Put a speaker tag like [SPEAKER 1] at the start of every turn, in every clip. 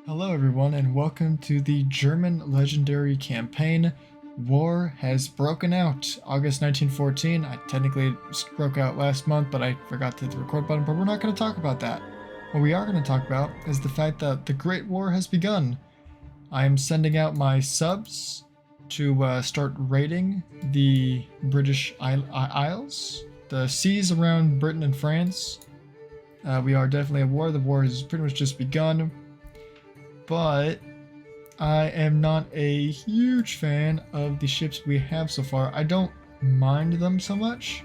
[SPEAKER 1] Hello everyone and welcome to the German legendary campaign. War has broken out. August 1914. I technically broke out last month, but I forgot to hit the record button, but we're not going to talk about that. What we are going to talk about is the fact that the Great War has begun. I am sending out my subs to start raiding the British Isles, the seas around Britain and France. We are definitely at war. The war has pretty much just begun. But I am not a huge fan of the ships we have so far. I don't mind them so much,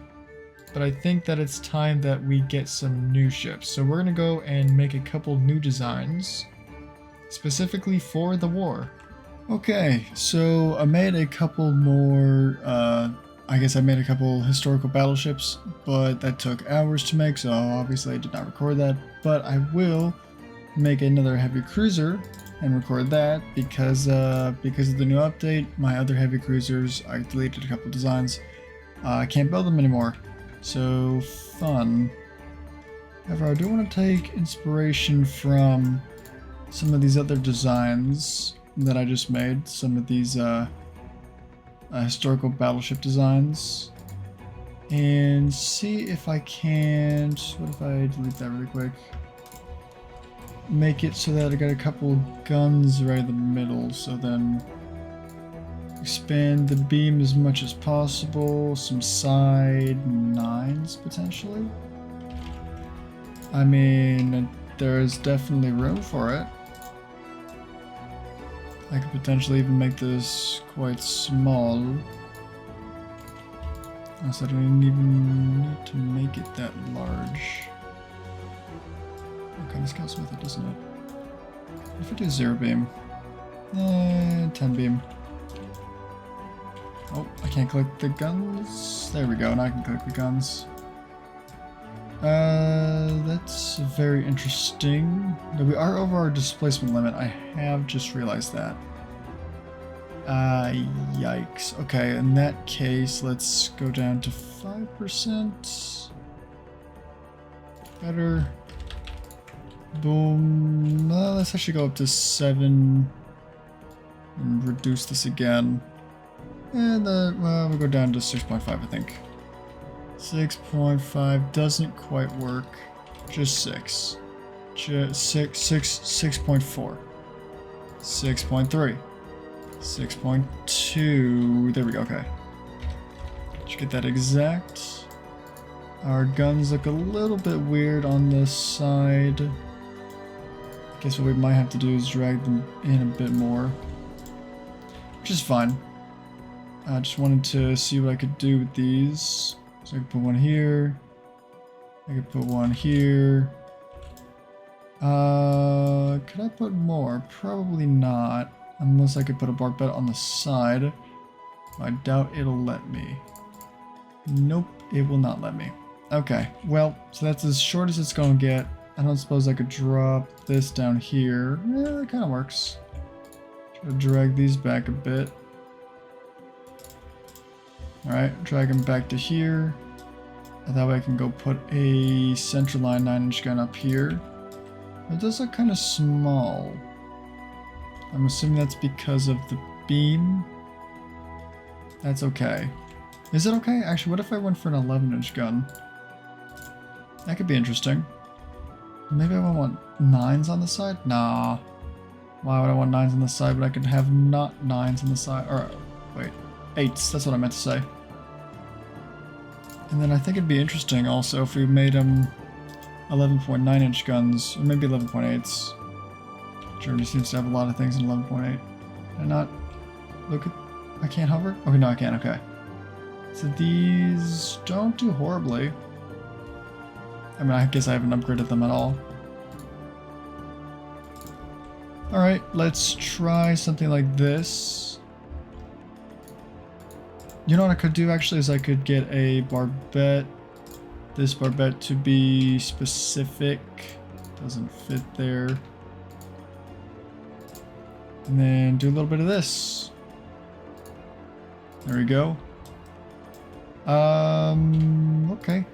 [SPEAKER 1] but I think that it's time that we get some new ships. So we're going to go and make a couple new designs specifically for the war. Okay, so I made a couple more, I made a couple historical battleships, but that took hours to make, so obviously I did not record that, but I will make another heavy cruiser and record that because of the new update. My other heavy cruisers, I deleted a couple designs. I can't build them anymore, so fun. However, I do want to take inspiration from some of these other designs that I just made, some of these historical battleship designs, and see if I can, what if I delete that really quick, make it so that I got a couple guns right in the middle, so then expand the beam as much as possible, some side 9s potentially. I mean, there is definitely room for it. I could potentially even make this quite small. So I don't even need to make it that large. Kind of scales with it, doesn't it? If I do 0 beam, 10 beam. Oh, I can't click the guns. There we go. Now I can click the guns. That's very interesting. No, we are over our displacement limit. I have just realized that. Yikes. Okay, in that case, let's go down to 5%. Better. Boom. Let's actually go up to 7 and reduce this again. And then, well, we'll go down to 6.5, I think. 6.5 doesn't quite work. Just 6. Just 6.4. 6.3. 6.2. There we go, okay. Just get that exact. Our guns look a little bit weird on this side. I guess what we might have to do is drag them in a bit more, which is fine. I just wanted to see what I could do with these. So I could put one here. I could put one here. Could I put more? Probably not, unless I could put a barbette on the side. I doubt it'll let me. Nope, it will not let me. Okay, well, so that's as short as it's gonna get. I don't suppose I could drop this down here. Yeah, that kind of works. Try to drag these back a bit. Alright, drag them back to here. That way I can go put a centerline 9-inch gun up here. It does look kind of small. I'm assuming that's because of the beam. That's okay. Is it okay? Actually, what if I went for an 11-inch gun? That could be interesting. Maybe I want 9s on the side? Nah. Why would I want 9s on the side, but I could have not 9s on the side? Or, wait, 8s. That's what I meant to say. And then I think it'd be interesting also if we made them 11.9-inch guns, or maybe 11.8s. Germany seems to have a lot of things in 11.8. Can I not look at... I can't hover? Okay, no, I can. Okay. So these don't do horribly. I mean, I guess I haven't upgraded them at all. Alright, let's try something like this. You know what I could do actually is I could get a barbette. This barbette to be specific. Doesn't fit there. And then do a little bit of this. There we go. Okay.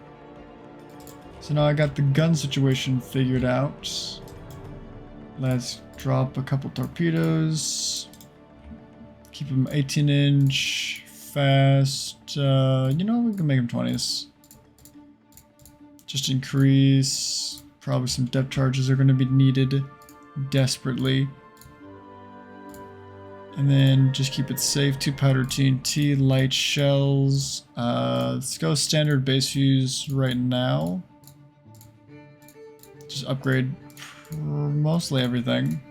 [SPEAKER 1] So now I got the gun situation figured out. Let's Drop a couple torpedoes. Keep them 18-inch, fast. You know, we can make them 20s. Just increase. Probably some depth charges are going to be needed desperately. And then just keep it safe. 2 powder TNT, light shells. Let's go standard base fuse right now. Just upgrade mostly everything.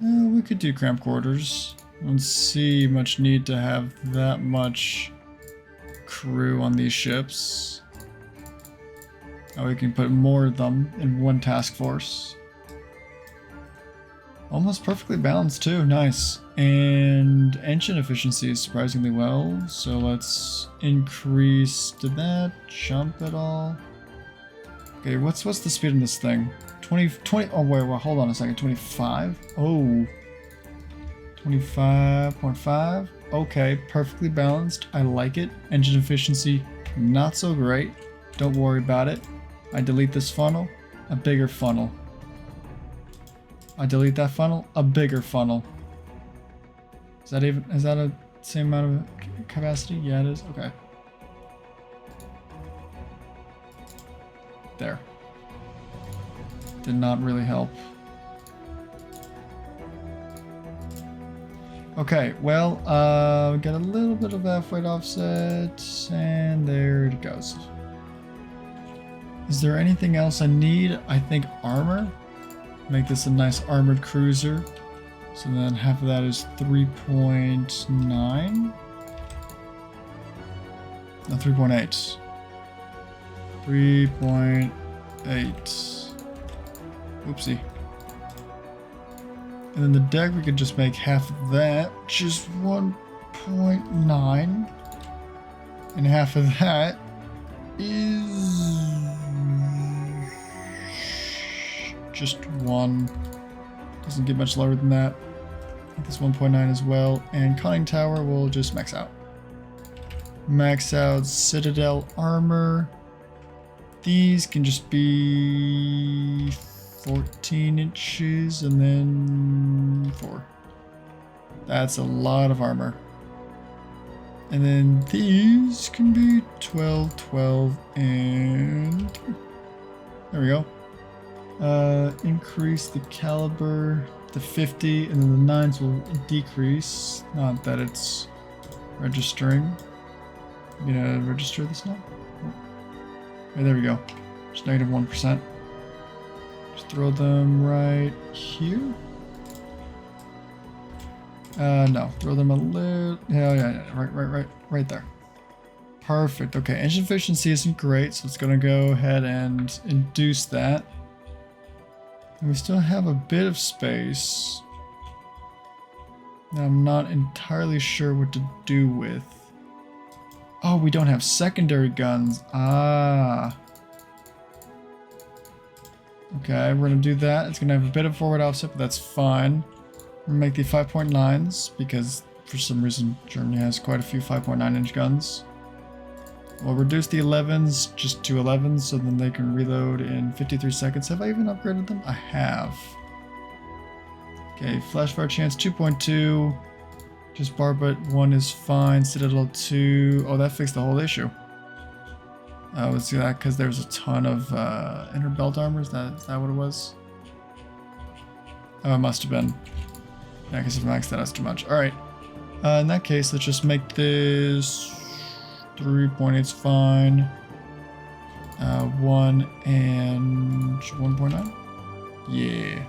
[SPEAKER 1] We could do cramped quarters. I don't see much need to have that much crew on these ships. We can put more of them in one task force. Almost perfectly balanced too, nice. And engine efficiency is surprisingly well, so let's increase, did that jump at all? Okay, what's the speed in this thing? 20, oh wait, hold on a second, 25? Oh, 25.5, okay, perfectly balanced, I like it. Engine efficiency, not so great, don't worry about it. I delete this funnel, a bigger funnel. I delete that funnel, a bigger funnel. Is that a same amount of capacity? Yeah, it is, okay. There. Did not really help. Okay, well, got a little bit of F-weight offset, and there it goes. Is there anything else I need? I think armor. Make this a nice armored cruiser. So then half of that is 3.9. No, 3.8. 3.8. Oopsie. And then the deck, we could just make half of that, which is 1.9. And half of that is just 1. Doesn't get much lower than that. I think it's 1.9 as well. And conning tower will just max out. Max out citadel armor. These can just be 14 inches and then 4. That's a lot of armor. And then these can be 12, 12, and 3. There we go. Increase the caliber to 50, and then the 9s will decrease. Not that it's registering. You gonna register this now? Okay, there we go. Just negative 1%. Just throw them right here. No, throw them a little. Yeah, right there. Perfect. Okay, engine efficiency isn't great, so it's gonna go ahead and induce that. And we still have a bit of space that I'm not entirely sure what to do with. Oh, we don't have secondary guns. Ah. Okay, we're gonna do that. It's gonna have a bit of forward offset, but that's fine. We're gonna make the 5.9s because for some reason Germany has quite a few 5.9-inch guns. We'll reduce the 11s just to 11s so then they can reload in 53 seconds. Have I even upgraded them? I have. Okay, flash fire chance 2.2. Just Barbet 1 is fine. Citadel 2. Oh, that fixed the whole issue. Was that because there was a ton of inner belt armor? Is that what it was? Oh, it must have been. Yeah, because I've maxed that out too much. Alright. In that case, let's just make this 3.8's fine. 1 and 1.9? Yeah.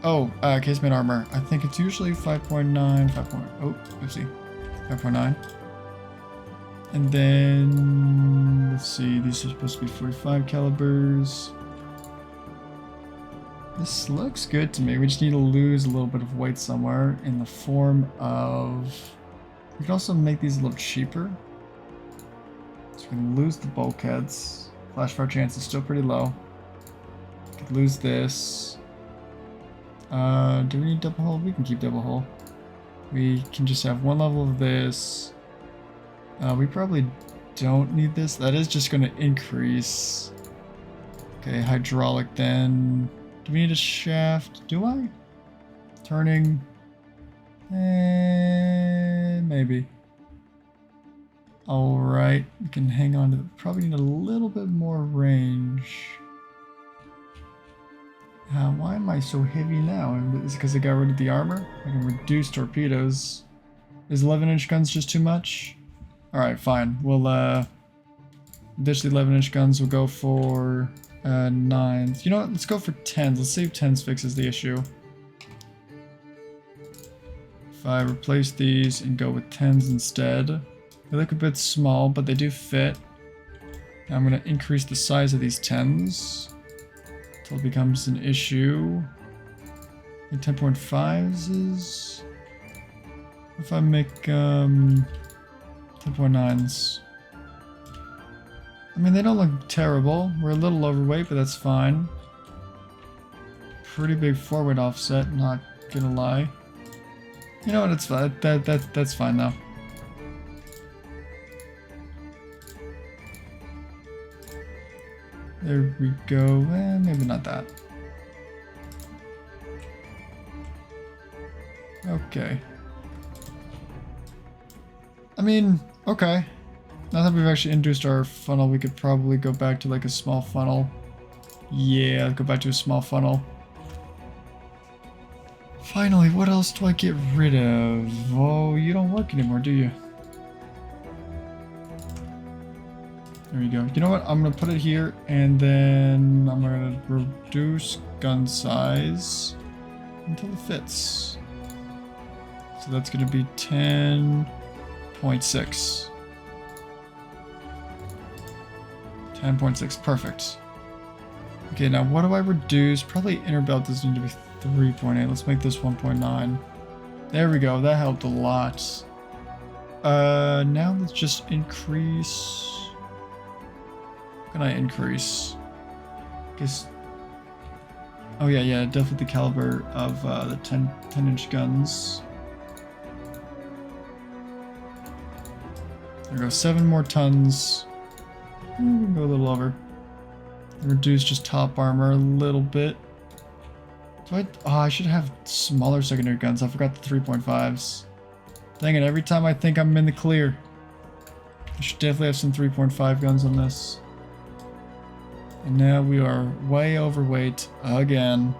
[SPEAKER 1] Oh, casemate armor. I think it's usually 5.9, 5. Oh, oopsie. 5.9. And then, let's see, these are supposed to be 45 calibers. This looks good to me. We just need to lose a little bit of weight somewhere in the form of... We can also make these a little cheaper. So we can lose the bulkheads. Flash fire chance is still pretty low. We could lose this. Do we need double hull? We can keep double hull. We can just have one level of this. We probably don't need this. That is just going to increase. Okay, hydraulic then. Do we need a shaft? Do I? Turning. Maybe. Alright, we can hang on to it. Probably need a little bit more range. Why am I so heavy now? Is it because I got rid of the armor? I can reduce torpedoes. Is 11-inch guns just too much? Alright, fine. We'll ditch the 11-inch guns. We'll go for 9s. You know what? Let's go for 10s. Let's see if 10s fixes the issue. If I replace these and go with 10s instead. They look a bit small, but they do fit. Now I'm going to increase the size of these 10s until it becomes an issue. 10.5s is... If I make 10.9s. I mean, they don't look terrible. We're a little overweight, but that's fine. Pretty big forward offset, not gonna lie. You know what, it's fine. That's fine though. There we go. Maybe not that. Okay. I mean, okay. Now that we've actually introduced our funnel, we could probably go back to like a small funnel. Yeah, go back to a small funnel. Finally, what else do I get rid of? Oh, you don't work anymore, do you? There you go. You know what? I'm going to put it here, and then I'm going to reduce gun size until it fits. So that's going to be 10.6. 10.6, perfect. Okay, now what do I reduce? Probably inner belt does need to be 3.8. Let's make this 1.9. There we go, that helped a lot. Now let's just increase... What can I increase? Guess... Oh yeah, definitely the caliber of the 10-inch guns. There we go, 7 more tons. We can go a little over. Reduce just top armor a little bit. Oh, I should have smaller secondary guns. I forgot the 3.5s. Dang it, every time I think I'm in the clear. I should definitely have some 3.5 guns on this. And now we are way overweight again.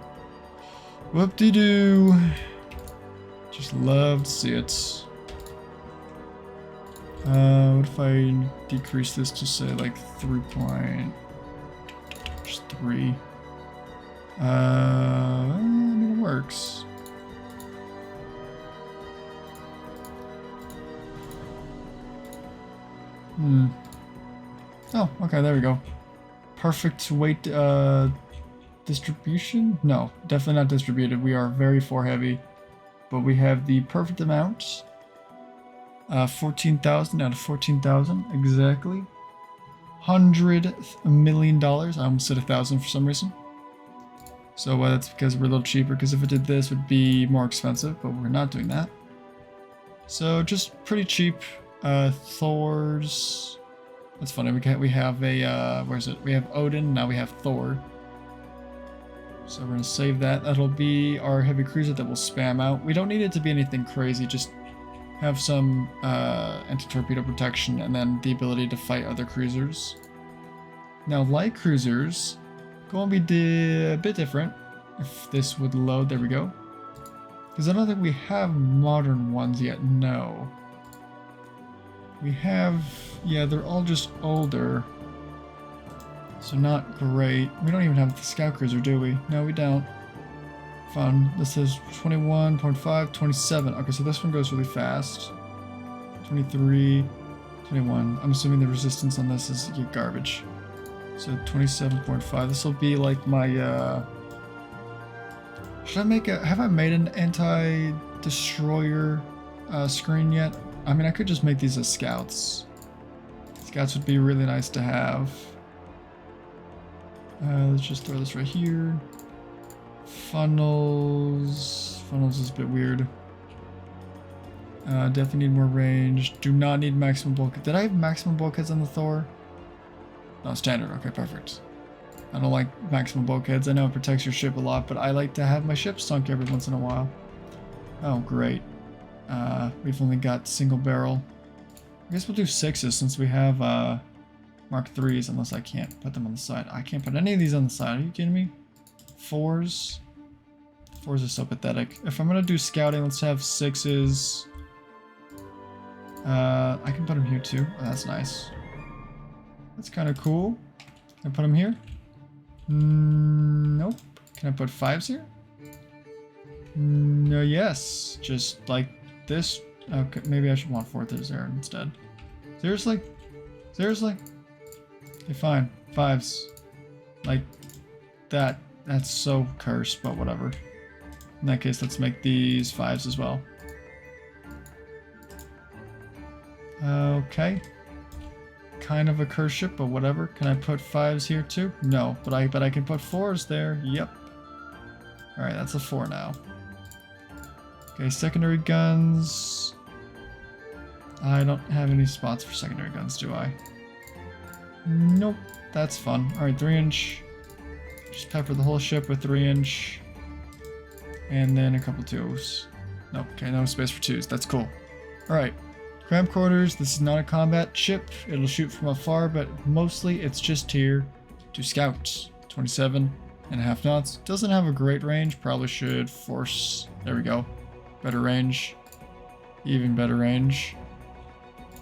[SPEAKER 1] Whoop-de-doo. Just love to see it. What if I decrease this to say like 3.3? I mean, it works. Oh, okay, there we go. Perfect weight distribution? No, definitely not distributed. We are very heavy, but we have the perfect amount. 14,000 out of 14,000, exactly. $100 million. I almost said 1,000 for some reason. So that's because we're a little cheaper, because if it did this, it would be more expensive, but we're not doing that. So just pretty cheap. Thor's... That's funny, we have a, where is it? We have Odin, now we have Thor. So we're going to save that. That'll be our heavy cruiser that we'll spam out. We don't need it to be anything crazy, just have some anti-torpedo protection and then the ability to fight other cruisers. Now light cruisers, going to be a bit different. If this would load, there we go. Because I don't think we have modern ones yet, no. We have, yeah, they're all just older. So not great. We don't even have the scout cruiser, do we? No, we don't. Fun. This says 21.5, 27. Okay, so this one goes really fast. 23, 21. I'm assuming the resistance on this is garbage. So 27.5. This will be like my, should I make a, have I made an anti-destroyer screen yet? I mean, I could just make these as scouts. Scouts would be really nice to have. Let's just throw this right here. Funnels. Funnels is a bit weird. Definitely need more range. Do not need maximum bulkhead. Did I have maximum bulkheads on the Thor? No, standard. Okay, perfect. I don't like maximum bulkheads. I know it protects your ship a lot, but I like to have my ship sunk every once in a while. Oh, great. We've only got single barrel. I guess we'll do 6s since we have Mark 3s, unless I can't put them on the side. I can't put any of these on the side. Are you kidding me? 4s? 4s are so pathetic. If I'm going to do scouting, let's have 6s. I can put them here too. Oh, that's nice. That's kind of cool. Can I put them here? Nope. Can I put 5s here? No, yes. Just like this. Okay, maybe I should want 4s there instead. Seriously? Seriously? Okay, fine. 5s. Like that. That's so cursed, but whatever. In that case, let's make these 5s as well. Okay. Kind of a curse ship, but whatever. Can I put 5s here too? No, but I can put 4s there. Yep. Alright, that's a 4 now. Okay, secondary guns. I don't have any spots for secondary guns, do I? Nope. That's fun. Alright, 3-inch. Just pepper the whole ship with 3-inch. And then a couple 2s. Nope, okay, no space for 2s. That's cool. Alright. Cramp quarters. This is not a combat ship. It'll shoot from afar, but mostly it's just here to scout. 27.5 knots. Doesn't have a great range. Probably should force. There we go. Better range. Even better range.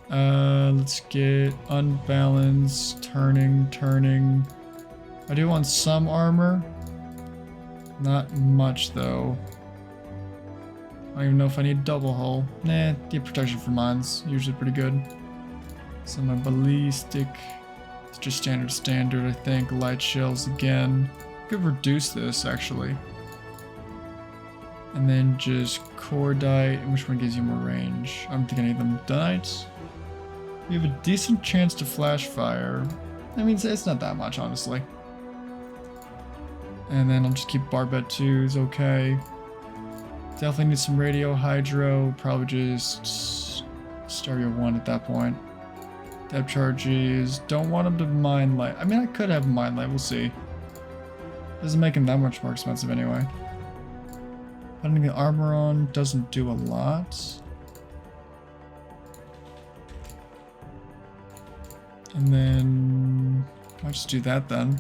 [SPEAKER 1] Let's get unbalanced. Turning. I do want some armor. Not much though. I don't even know if I need double hull. Nah, the protection for mines, usually pretty good. So my ballistic, it's just standard, I think. Light shells again. Could reduce this actually. And then just cordite, and which one gives you more range? I don't think any of them dies. We have a decent chance to flash fire. I mean, it's not that much, honestly. And then I'll just keep barbette 2s, okay. Definitely need some radio, hydro, probably just stereo 1 at that point. Depth charges, don't want them to mine light. I mean, I could have mine light, we'll see. Doesn't make them that much more expensive anyway. Putting the armor on doesn't do a lot. And then I'll just do that then.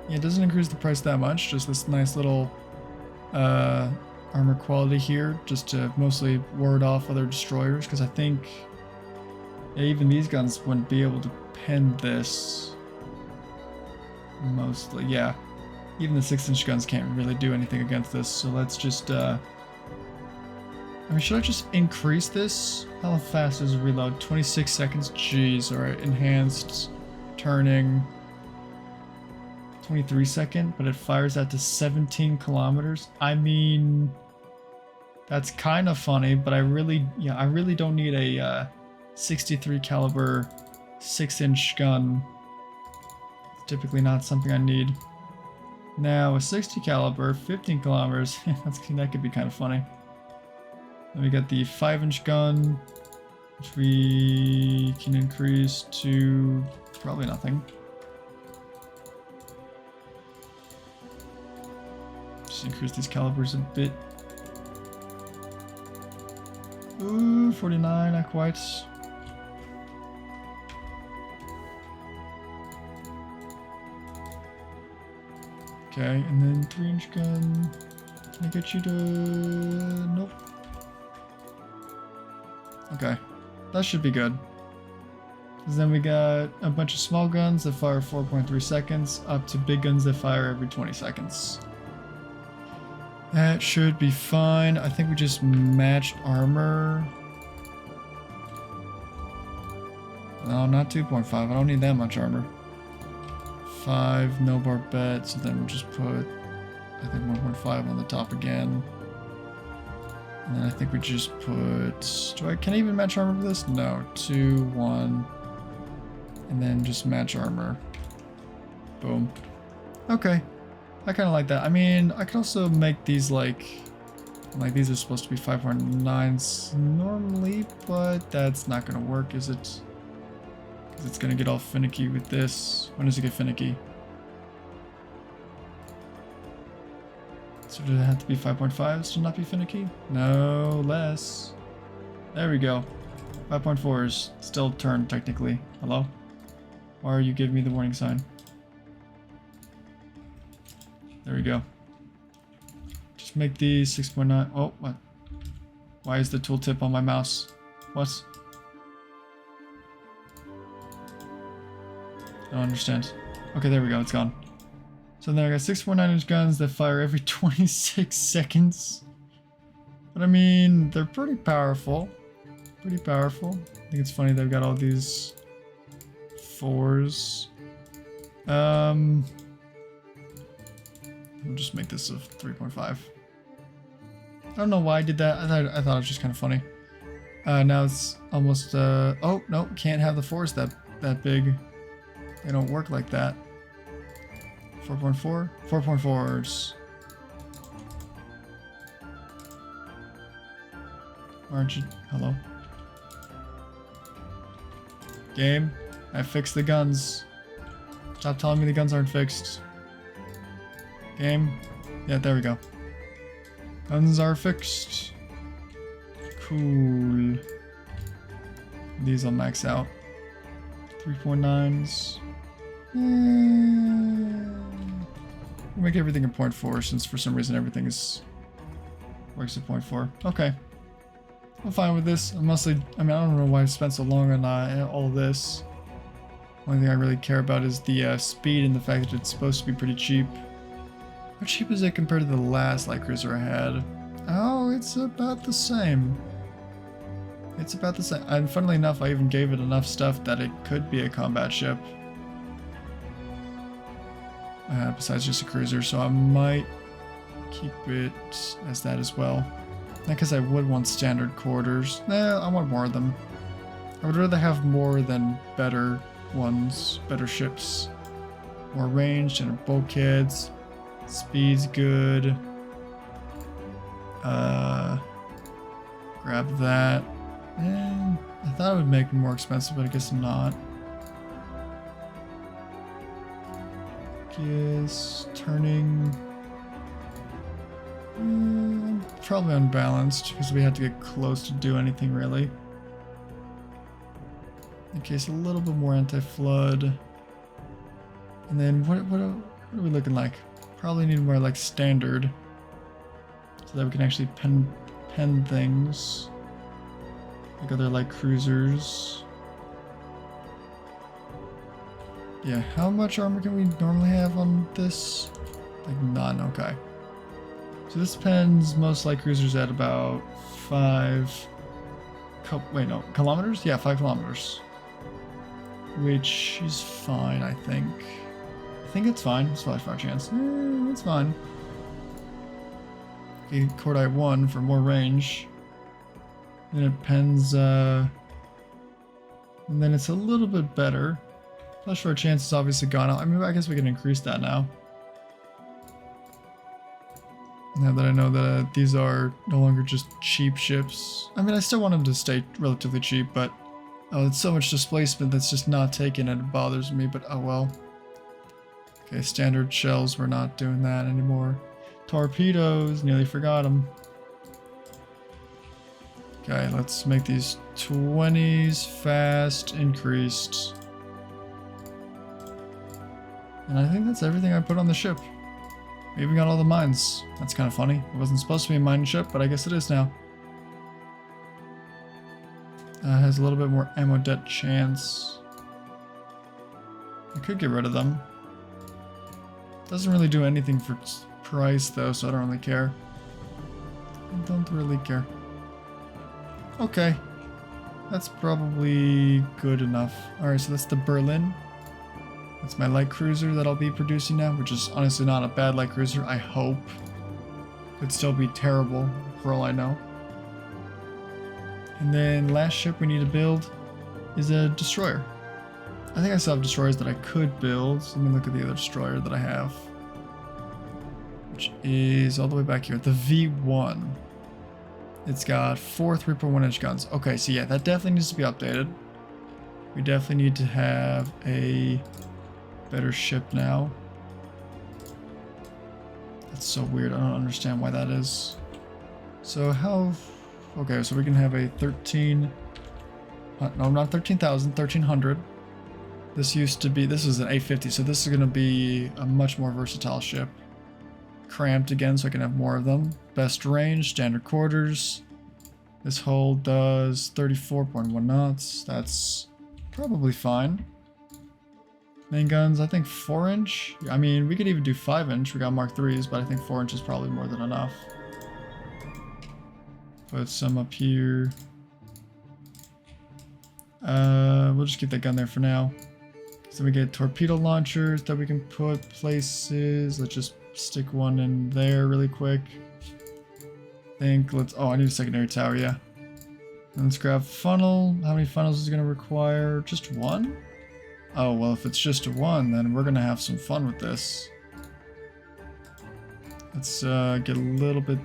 [SPEAKER 1] Yeah, it doesn't increase the price that much, just this nice little armor quality here, just to mostly ward off other destroyers, because I think even these guns wouldn't be able to pen this. Mostly, yeah. Even the 6-inch guns can't really do anything against this, so let's just, I mean, should I just increase this? How fast is reload? 26 seconds? Jeez, alright, enhanced, turning, 23 second, but it fires out to 17 kilometers. I mean, that's kind of funny, but I really don't need a 63 caliber 6-inch gun. It's typically not something I need. Now a 60 caliber, 15 kilometers, that could be kind of funny. Then we got the 5-inch gun, which we can increase to probably nothing. Just increase these calibers a bit. Ooh, 49, not quite. Okay, and then 3-inch gun. Can I get you to... Nope. Okay, that should be good. Then we got a bunch of small guns that fire 4.3 seconds, up to big guns that fire every 20 seconds. That should be fine. I think we just match armor. No, not 2.5. I don't need that much armor. 5, no barbette, so then we'll just put, I think 1.5 on the top again. And then I think we just put, can I even match armor for this? No, 2, 1, and then just match armor. Boom. Okay. I kind of like that. I mean, I could also make these like Like, these are supposed to be 5.9s normally, but that's not going to work, is it? Because it's going to get all finicky with this. When does it get finicky? So does it have to be 5.5s to not be finicky? No, less. There we go. 5.4s. Still turned, technically. Hello? Why are you giving me the warning sign? There we go. Just make these 6.9. Oh, what? Why is the tooltip on my mouse? What? I don't understand. Okay, there we go. It's gone. So then I got 6.9-inch guns that fire every 26 seconds. But I mean, they're pretty powerful. Pretty powerful. I think it's funny they've got all these 4s. We'll just make this a 3.5. I don't know why I did that. I thought it was just kind of funny. Now it's almost, oh, no, can't have the 4s that big. They don't work like that. 4.4? 4.4s. Aren't you? Hello? Game, I fixed the guns. Stop telling me the guns aren't fixed. Game. Yeah, there we go. Guns are fixed. Cool. These will max out. 3.9s. We'll make everything a 0.4 since for some reason everything works at 0.4. Okay. I'm fine with this. I don't know why I've spent so long on all of this. Only thing I really care about is the speed and the fact that it's supposed to be pretty cheap. How cheap is it compared to the last light cruiser I had? Oh, it's about the same. It's about the same. And funnily enough, I even gave it enough stuff that it could be a combat ship. Besides just a cruiser, so I might keep it as that as well. Not because I would want standard quarters. Nah, I want more of them. I would rather have more than better ones, better ships. More range, and bulkheads. Speed's good. Grab that. And I thought it would make me more expensive, but I guess not. Guess turning. Probably unbalanced because we had to get close to do anything really. In case a little bit more anti-flood. And then what are we looking like? Probably need more like standard so that we can actually pen things like other like cruisers. Yeah, how much armor can we normally have on this? Like none, okay. So this pens most light cruisers at about 5 kilometers? Yeah, 5 kilometers. Which is fine, I think. I think it's fine. It's 5 chance. It's fine. Okay, Cordite 1 for more range. Then it pens, and then it's a little bit better. Plus for chance is obviously gone out. I mean, I guess we can increase that now. Now that I know that these are no longer just cheap ships. I mean, I still want them to stay relatively cheap, but it's so much displacement that's just not taken and it bothers me, but oh well. Okay, standard shells, we're not doing that anymore. Torpedoes, nearly forgot them. Okay, let's make these 20s fast increased. And I think that's everything I put on the ship. We even got all the mines. That's kind of funny. It wasn't supposed to be a mine ship, but I guess it is now. Has a little bit more ammo debt chance. I could get rid of them. Doesn't really do anything for price though, so I don't really care. I don't really care. Okay. That's probably good enough. Alright, so that's the Berlin. That's my light cruiser that I'll be producing now, which is honestly not a bad light cruiser, I hope. Could still be terrible, for all I know. And then last ship we need to build is a destroyer. I think I still have destroyers that I could build. So let me look at the other destroyer that I have. Which is all the way back here, the V1. It's got 4 3.1 inch guns. Okay, so yeah, that definitely needs to be updated. We definitely need to have a better ship now. That's so weird. I don't understand why that is. So how... Okay, so we can have a 13... No, not 13,000, 1,300. This used to be... This is an 850, so this is going to be a much more versatile ship. Cramped again, so I can have more of them. Best range, standard quarters. This hull does 34.1 knots. That's probably fine. Main guns, I think 4 inch. I mean, we could even do 5 inch. We got Mark 3s, but I think 4 inch is probably more than enough. Put some up here. We'll just keep that gun there for now. So we get torpedo launchers that we can put places. Let's just stick one in there really quick. Oh, I need a secondary tower, yeah. And let's grab funnel. How many funnels is it going to require? Just one? Oh, well, if it's just one, then we're going to have some fun with this. Let's get a little bit...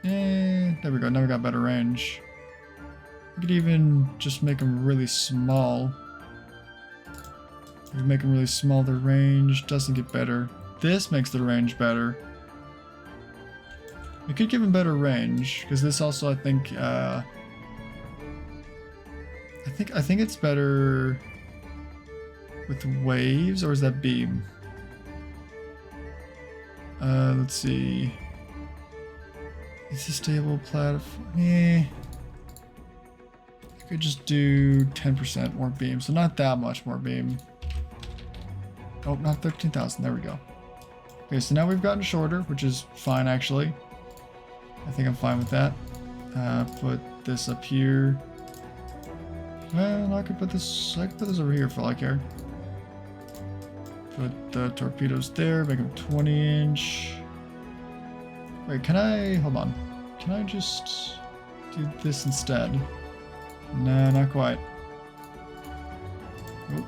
[SPEAKER 1] there we go. Now we got better range. We could even just make them really small. If we make them really small, the range doesn't get better. This makes the range better. We could give him better range, because this also, I think it's better with waves, or is that beam? Let's see. It's a stable platform. I could just do 10% more beam, so not that much more beam. Oh, not 13,000. There we go. Okay, so now we've gotten shorter, which is fine actually. I think I'm fine with that. Put this up here. Well, I could put this over here for all I care. Put the torpedoes there, make them 20 inch. Wait, hold on. Can I just do this instead? No, not quite. Oop.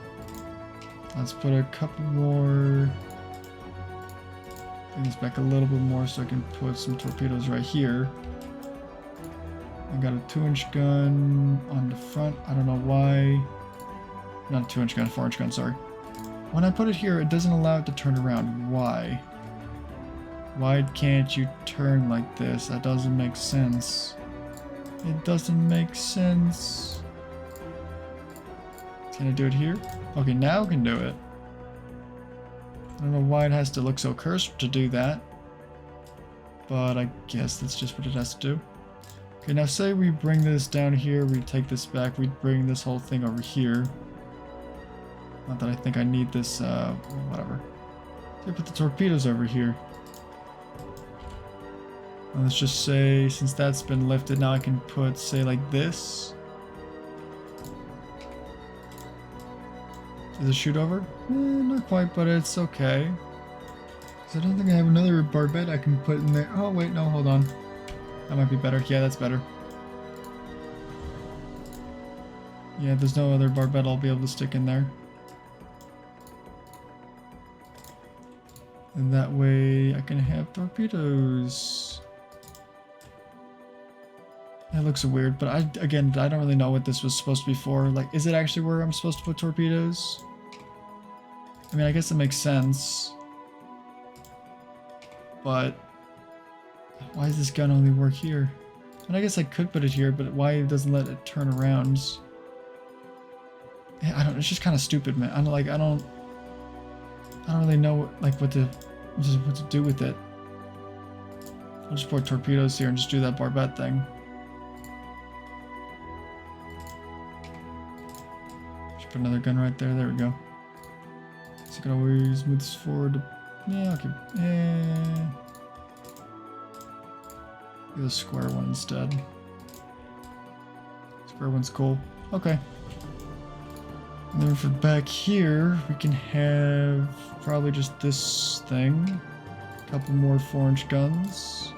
[SPEAKER 1] Let's put a couple more. Bring this back a little bit more so I can put some torpedoes right here. I got a 2-inch gun on the front. I don't know why. Not a 2-inch gun, 4-inch gun, sorry. When I put it here, it doesn't allow it to turn around. Why? Why can't you turn like this? That doesn't make sense. It doesn't make sense. Can I do it here? Okay, now I can do it. I don't know why it has to look so cursed to do that. But I guess that's just what it has to do. Okay, now say we bring this down here, we take this back, we bring this whole thing over here. Not that I think I need this, whatever. So put the torpedoes over here. And let's just say, since that's been lifted, now I can put, say, like this. Does it shoot over? Not quite, but it's okay. Because I don't think I have another barbette I can put in there. Oh, wait, no, hold on. That might be better. Yeah, that's better. Yeah, there's no other barbette I'll be able to stick in there. And that way I can have torpedoes. That looks weird, but I don't really know what this was supposed to be for. Like, is it actually where I'm supposed to put torpedoes? I mean, I guess it makes sense. But why does this gun only work here? And I guess I could put it here, but why it doesn't let it turn around? Yeah, it's just kind of stupid, man. I don't really know what to do with it. I'll just put torpedoes here and just do that barbette thing. Just put another gun right there. There we go. So I can always move this forward. Yeah, okay. Yeah. Do the square one instead. Square one's cool. Okay. And then for back here, we can have probably just this thing. A couple more 4-inch guns.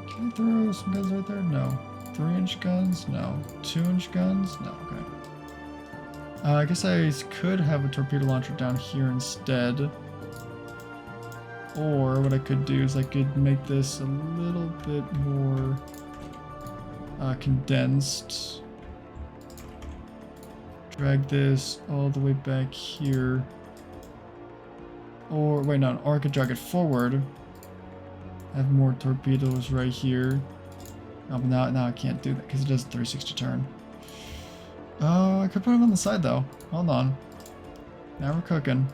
[SPEAKER 1] Can I throw some guns right there? No. 3-inch guns? No. 2-inch guns? No. Okay. I guess I could have a torpedo launcher down here instead. Or what I could do is I could make this a little bit more condensed. Drag this all the way back here. Or, wait, no, or I could drag it forward. Have more torpedoes right here. Oh, but now I can't do that because it does 360 turn. Oh, I could put them on the side though. Hold on. Now we're cooking.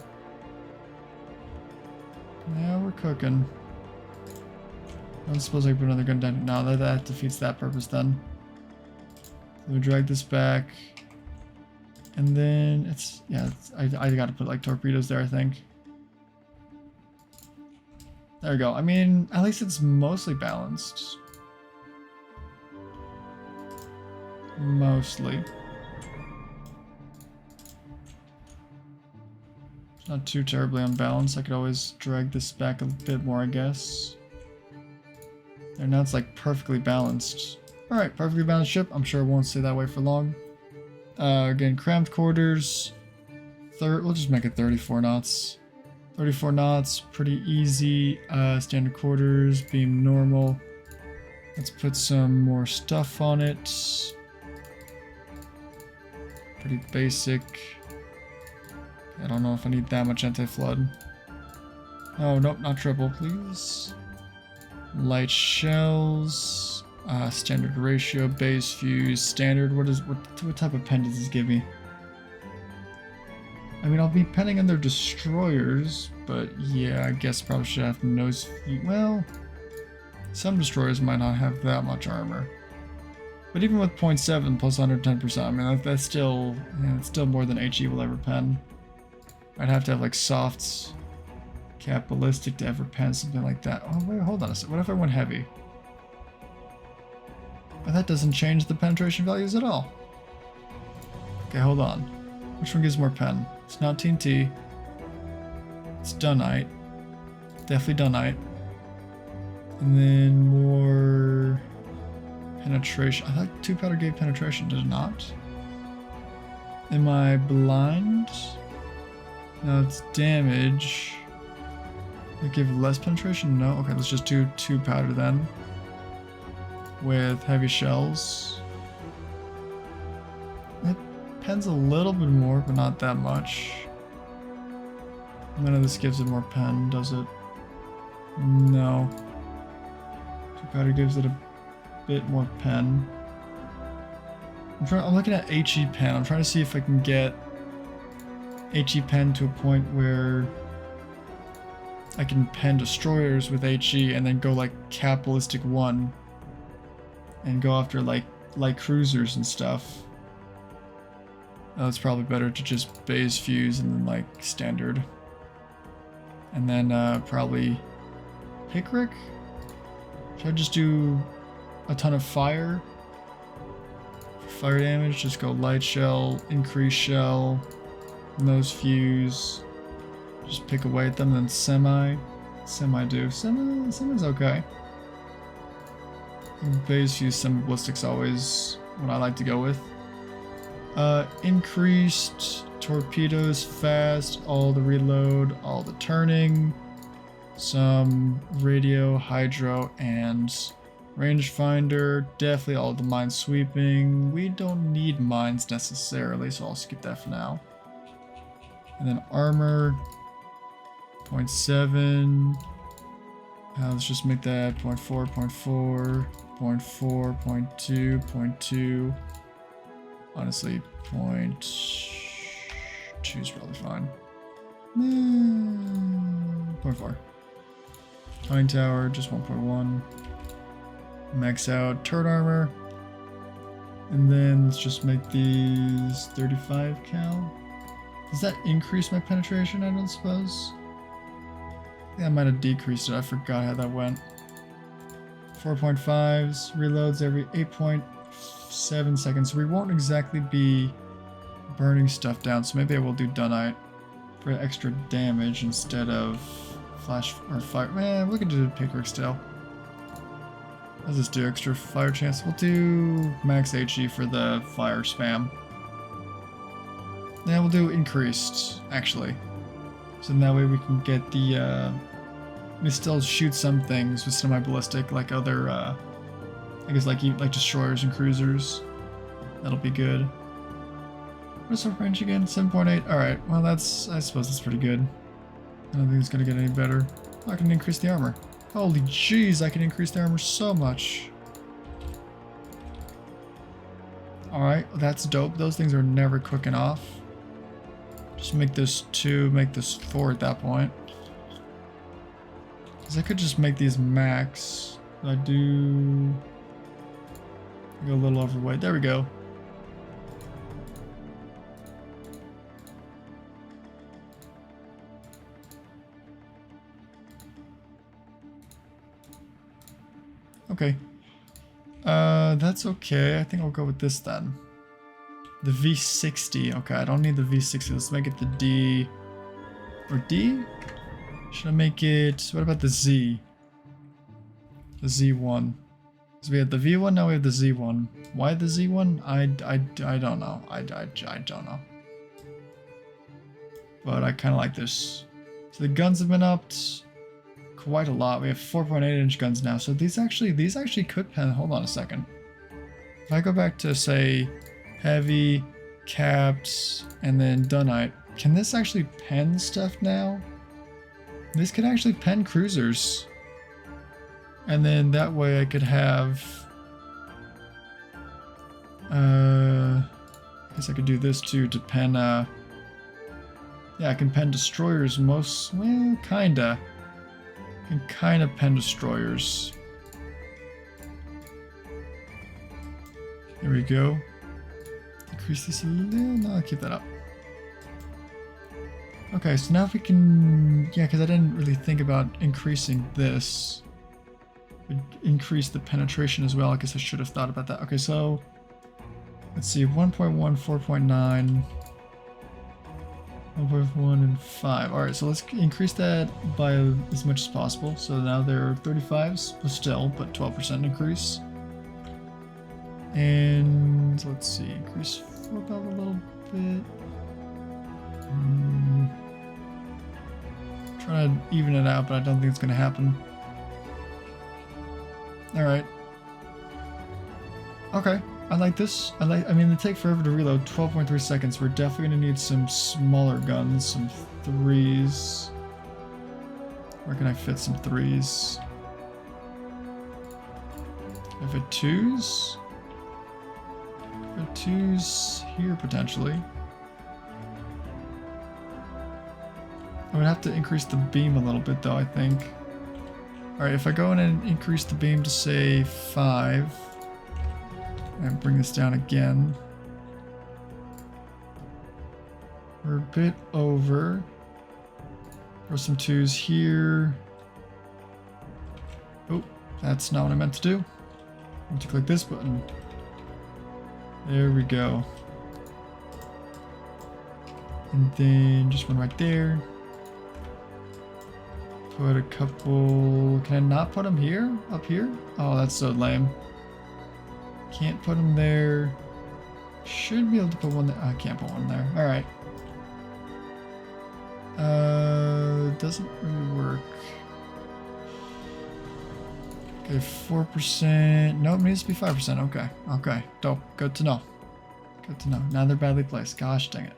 [SPEAKER 1] Now we're cooking. I don't suppose I could put another gun down. No, that defeats that purpose then. So we drag this back. And then it's, yeah, I gotta put like torpedoes there, I think. There we go. I mean, at least it's mostly balanced. Mostly. It's not too terribly unbalanced. I could always drag this back a bit more, I guess. There, now it's like perfectly balanced. Alright, perfectly balanced ship. I'm sure it won't stay that way for long. Again, cramped quarters. We'll just make it 34 knots. 34 knots, pretty easy. Standard quarters, beam normal. Let's put some more stuff on it. Pretty basic. I don't know if I need that much anti-flood. Oh, nope, not triple, please. Light shells. Standard ratio, base fuse, standard. What type of pen does this give me? I mean, I'll be penning on their destroyers, but yeah, I guess probably should have nose feet. Well, some destroyers might not have that much armor. But even with 0.7 plus 110%, I mean, that's still, it's still more than HE will ever pen. I'd have to have like softs, cap ballistic to ever pen something like that. Oh wait, hold on a second. What if I went heavy? Well, that doesn't change the penetration values at all. Okay, hold on. Which one gives more pen? It's not TNT. It's Dunite. Definitely Dunite. And then more penetration. I thought 2 powder gave penetration, did it not? Am I blind? No, it's damage. It give less penetration? No? Okay, let's just do 2 powder then. With heavy shells. It pens a little bit more, but not that much. None of this gives it more pen, does it? No. 2 powder gives it a bit more pen. I'm looking at HE pen. I'm trying to see if I can get HE pen to a point where I can pen destroyers with HE and then go like cap ballistic 1 and go after like light cruisers and stuff. It's probably better to just base fuse and then like standard. And then probably Pickrick? Should I just do a ton of fire? For fire damage, just go light shell, increase shell, nose fuse. Just pick away at them, then semi do. Semi's okay. Base fuse, semi ballistic's always what I like to go with. Increased torpedoes, fast, all the reload, all the turning, some radio, hydro, and rangefinder. Definitely all the mine sweeping. We don't need mines necessarily, so I'll skip that for now. And then armor, 0.7. Let's just make that 0.4, 0.4, 0.4, 0.2, 0.2. Honestly, 0.2 is probably fine. 0.4. Conning tower, just 1.1. Max out turret armor. And then let's just make these 35 cal. Does that increase my penetration, I don't suppose? Yeah, I might have decreased it. I forgot how that went. 4.5s, reloads every 8.7 seconds. So we won't exactly be burning stuff down. So maybe I will do Dunite for extra damage instead of flash or fire. Man, we can do Pickrick still. Let's just do extra fire chance. We'll do max HE for the fire spam. Yeah, we'll do increased, actually. So that way we can get the, we still shoot some things with semi-ballistic like other I guess like destroyers and cruisers. That'll be good. What's our range again? 7.8. Alright, well I suppose that's pretty good. I don't think it's gonna get any better. Oh, I can increase the armor. Holy jeez, I can increase the armor so much. Alright, that's dope. Those things are never cooking off. Just make this 2, make this 4 at that point. Because I could just make these max. I do... I go a little overweight. There we go. Okay. That's okay. I think I'll go with this then. The V60. Okay, I don't need the V60. Let's make it the D. Or D? Should I make it... What about the Z? The Z1. Because we had the V1, now we have the Z1. Why the Z1? I don't know. I don't know. But I kind of like this. So the guns have been upped quite a lot. We have 4.8-inch guns now. So these actually could pen. Hold on a second. If I go back to, say, heavy, capped, and then dunite, can this actually pen stuff now? This could actually pen cruisers. And then that way I could have... I guess I could do this too to pen... yeah, I can pen destroyers most... Well, kinda. I can kinda pen destroyers. There we go. Increase this a little... No, I'll keep that up. Okay, so now if we can... Yeah, because I didn't really think about increasing this. Increase the penetration as well. I guess I should have thought about that. Okay, so... Let's see, 1.1, 4.9... 1.1 and 5. Alright, so let's increase that by as much as possible. So now there are 35s, but still, but 12% increase. And let's see, increase flip out a little bit. Trying to even it out, but I don't think it's going to happen. Alright. Okay, I like this. I mean, they take forever to reload, 12.3 seconds. We're definitely going to need some smaller guns, some 3s. Where can I fit some 3s? I fit 2s? I fit 2s here, potentially. I would have to increase the beam a little bit, though, I think. Alright, if I go in and increase the beam to, say, 5... and bring this down again. We're a bit over. Throw some 2s here. Oh, that's not what I meant to do. I want to click this button. There we go. And then just one right there. Put a couple... Can I not put them here? Up here? Oh, that's so lame. Can't put them there. Should be able to put one there. I can't put one there. Alright. Doesn't really work. Okay, 4%. No, it needs to be 5%. Okay. Okay. Dope. Good to know. Good to know. Now they're badly placed. Gosh dang it.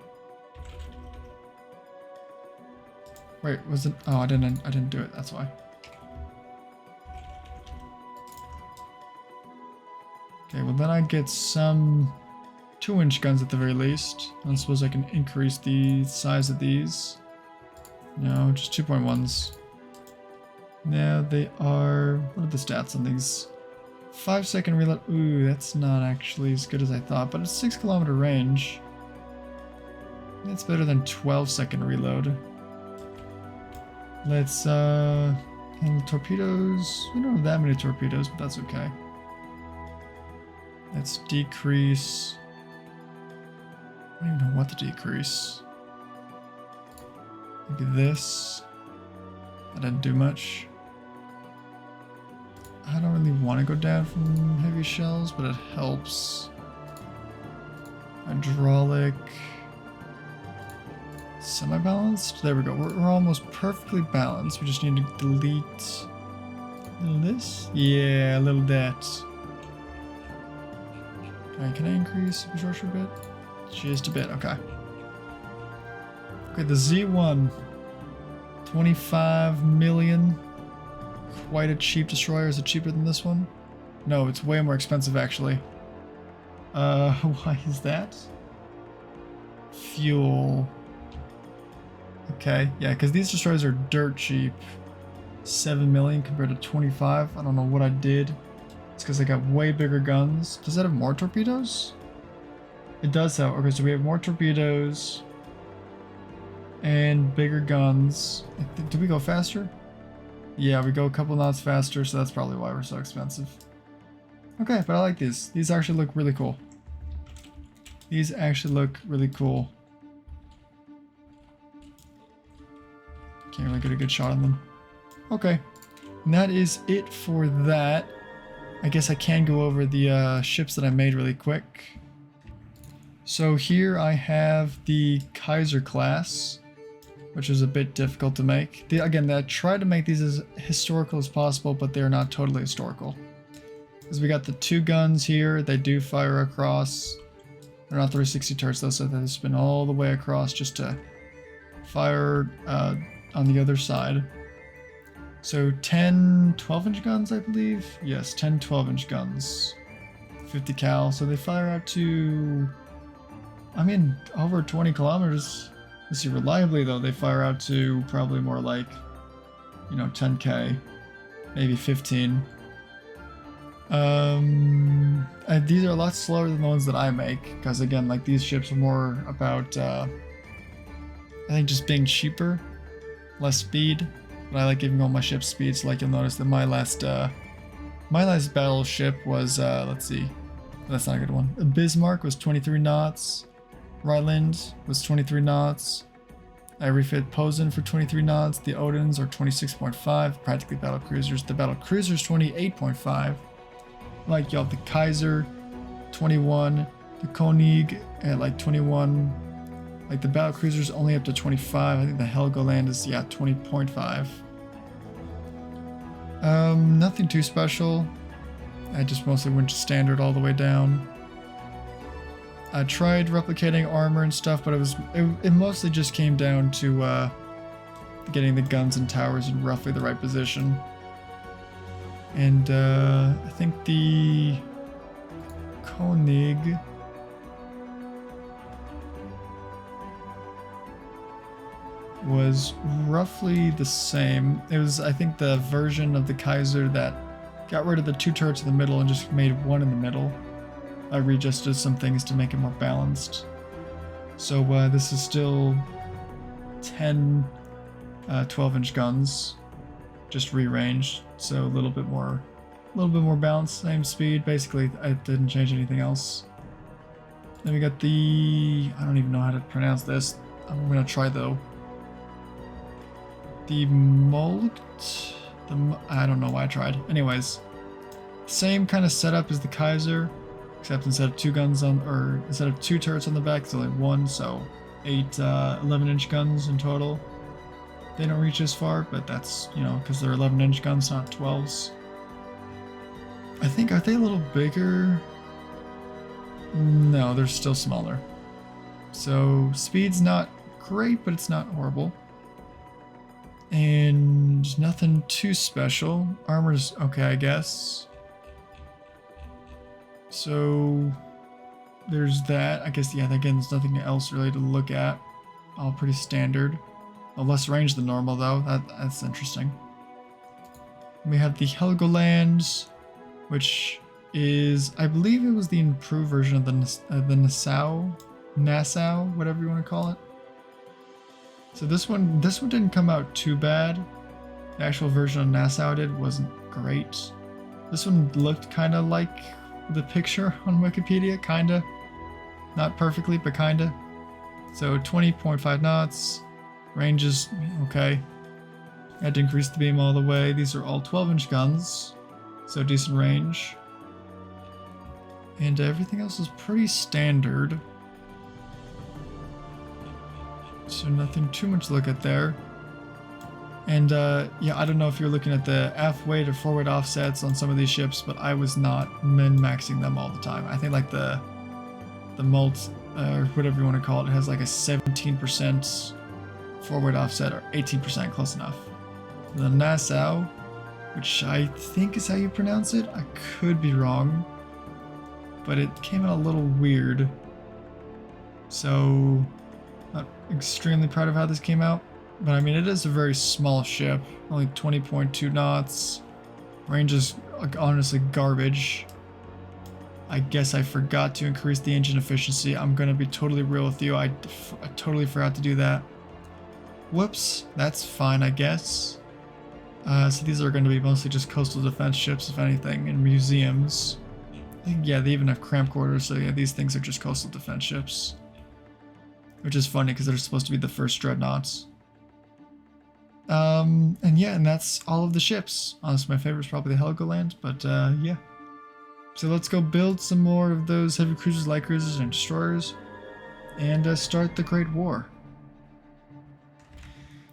[SPEAKER 1] Wait, was it? Oh, I didn't do it. That's why. Okay, well then I get some 2-inch guns at the very least. I suppose I can increase the size of these. No, just 2.1s. Now they are... What are the stats on these? 5-second reload. Ooh, that's not actually as good as I thought, but it's 6-kilometer range. That's better than 12-second reload. Let's, handle torpedoes. We don't have that many torpedoes, but that's okay. Let's decrease... I don't even know what to decrease. Maybe this. That didn't do much. I don't really want to go down from heavy shells, but it helps. Hydraulic. Semi-balanced? There we go. We're almost perfectly balanced. We just need to delete... A little this? Yeah, a little that. Can I increase superstructure a bit? Just a bit, okay. Okay, the Z1. 25 million. Quite a cheap destroyer. Is it cheaper than this one? No, it's way more expensive actually. Why is that? Fuel. Okay, yeah, because these destroyers are dirt cheap. 7 million compared to 25. I don't know what I did. It's because I got way bigger guns. Does that have more torpedoes? It does have. Okay, so we have more torpedoes and bigger guns. Do we go faster? Yeah, we go a couple knots faster, so that's probably why we're so expensive. Okay, but I like these. These actually look really cool. These actually look really cool. Can't really get a good shot on them. Okay, and that is it for that. I guess I can go over the ships that I made really quick. So here I have the Kaiser class, which is a bit difficult to make. Again, I tried to make these as historical as possible, but they're not totally historical. Because we got the 2 guns here, they do fire across. They're not 360 turrets though, so they spin all the way across just to fire on the other side. So 10 12-inch guns, I believe? Yes, 10 12-inch guns. 50 cal, so they fire out to, I mean, over 20 kilometers. Let's see, reliably though, they fire out to probably more like, you know, 10k, maybe 15. These are a lot slower than the ones that I make, because again, like these ships are more about, I think just being cheaper, less speed. But I like giving all my ships speed, so like you'll notice that my last battleship was, let's see, that's not a good one. Bismarck was 23 knots. Rhineland was 23 knots. I refit Posen for 23 knots. The Odins are 26.5, practically battle cruisers. The battle cruisers 28.5. Like you have the Kaiser 21, the König at like 21. Like the battle cruisers only up to 25. I think the Helgoland is 20.5. Nothing too special. I just mostly went to standard all the way down. I tried replicating armor and stuff, but it mostly just came down to getting the guns and towers in roughly the right position. And I think the König was roughly the same. It was, I think, the version of the Kaiser that got rid of the 2 turrets in the middle and just made 1 in the middle. I readjusted some things to make it more balanced. So this is still 10 12-inch guns, just rearranged, so a little bit more balanced, same speed. Basically, I didn't change anything else. Then we got the, I don't even know how to pronounce this. I'm gonna try though. The Moltke, I don't know why I tried. Anyways, same kind of setup as the Kaiser, except instead of 2 guns on, or instead of 2 turrets on the back, it's only 1, so 8 11-inch guns in total. They don't reach as far, but that's, you know, because they're 11-inch guns, not 12s. I think, are they a little bigger? No, they're still smaller. So speed's not great, but it's not horrible. And nothing too special. Armor's okay, I guess. So there's that. I guess, yeah, again, there's nothing else really to look at. All pretty standard. A less range than normal, though. That's interesting. We have the Helgoland, which is, I believe it was the improved version of the Nassau, whatever you want to call it. So this one didn't come out too bad. The actual version of Nassau wasn't great. This one looked kind of like the picture on Wikipedia, kinda. Not perfectly, but kinda. So 20.5 knots. Range is okay. I had to increase the beam all the way. These are all 12-inch guns, so decent range. And everything else is pretty standard. So nothing too much to look at there. And yeah, I don't know if you're looking at the F-weight or forward offsets on some of these ships, but I was not min-maxing them all the time. I think like the Molt, or whatever you want to call it, has like a 17% forward offset, or 18%, close enough. The Nassau, which I think is how you pronounce it. I could be wrong, but it came out a little weird. So, not extremely proud of how this came out. But I mean, it is a very small ship, only 20.2 knots. Range is honestly garbage. I guess I forgot to increase the engine efficiency. I'm gonna be totally real with you. I totally forgot to do that. Whoops, that's fine, I guess. So these are going to be mostly just coastal defense ships, if anything, and museums. I think, yeah, they even have cramp quarters, so yeah, these things are just coastal defense ships. Which is funny, because they're supposed to be the first dreadnoughts. And yeah, and that's all of the ships. Honestly, my favorite is probably the Helgoland, but yeah. So let's go build some more of those heavy cruisers, light cruisers, and destroyers, and start the Great War.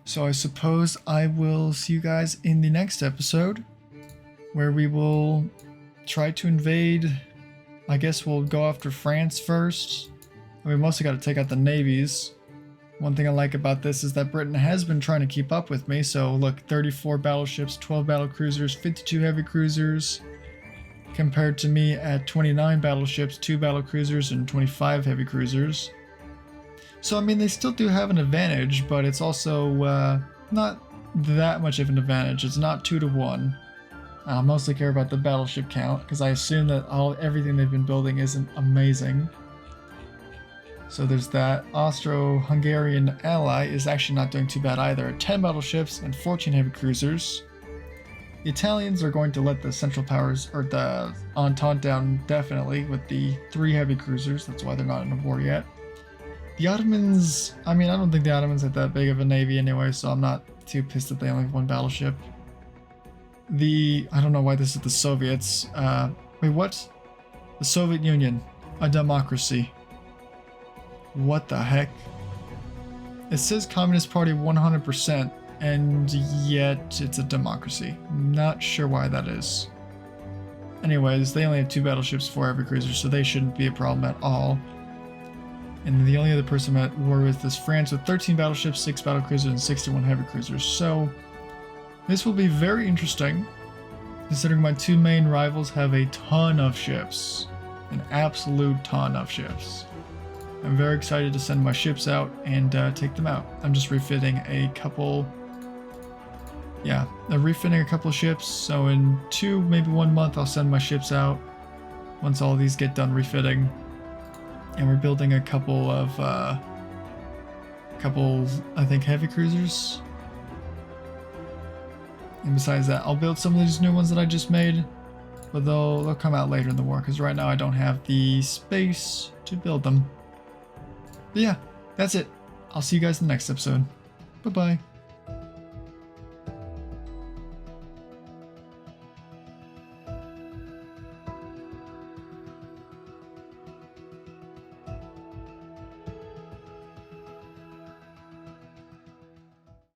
[SPEAKER 1] So I suppose I will see you guys in the next episode, where we will try to invade. I guess we'll go after France first. We mostly got to take out the navies. One thing I like about this is that Britain has been trying to keep up with me. So look, 34 battleships, 12 battle cruisers, 52 heavy cruisers, compared to me at 29 battleships, 2 battle cruisers, and 25 heavy cruisers. So, I mean, they still do have an advantage, but it's also not that much of an advantage. It's not 2 to 1. I mostly care about the battleship count, because I assume that everything they've been building isn't amazing. So there's that. Austro-Hungarian ally is actually not doing too bad either. 10 battleships and 14 heavy cruisers. The Italians are going to let the Central Powers, or the Entente, down definitely with the 3 heavy cruisers. That's why they're not in a war yet. The Ottomans, I mean, I don't think the Ottomans have that big of a navy anyway, so I'm not too pissed that they only have 1 battleship. I don't know why this is the Soviets. Wait, what? The Soviet Union, a democracy. What the heck? It says Communist Party 100%, and yet it's a democracy. Not sure why that is. Anyways, they only have 2 battleships, 4 heavy cruisers, so they shouldn't be a problem at all. And the only other person I'm at war with is France with 13 battleships, 6 battlecruisers, and 61 heavy cruisers. So this will be very interesting, considering my 2 main rivals have a ton of ships. An absolute ton of ships. I'm very excited to send my ships out and take them out. I'm just refitting a couple... Yeah, I'm refitting a couple of ships, so in 2, maybe 1 month I'll send my ships out. Once all these get done refitting. And we're building a couple of, I think, heavy cruisers. And besides that, I'll build some of these new ones that I just made. But they'll come out later in the war, because right now I don't have the space to build them. But yeah, that's it. I'll see you guys in the next episode. Bye-bye.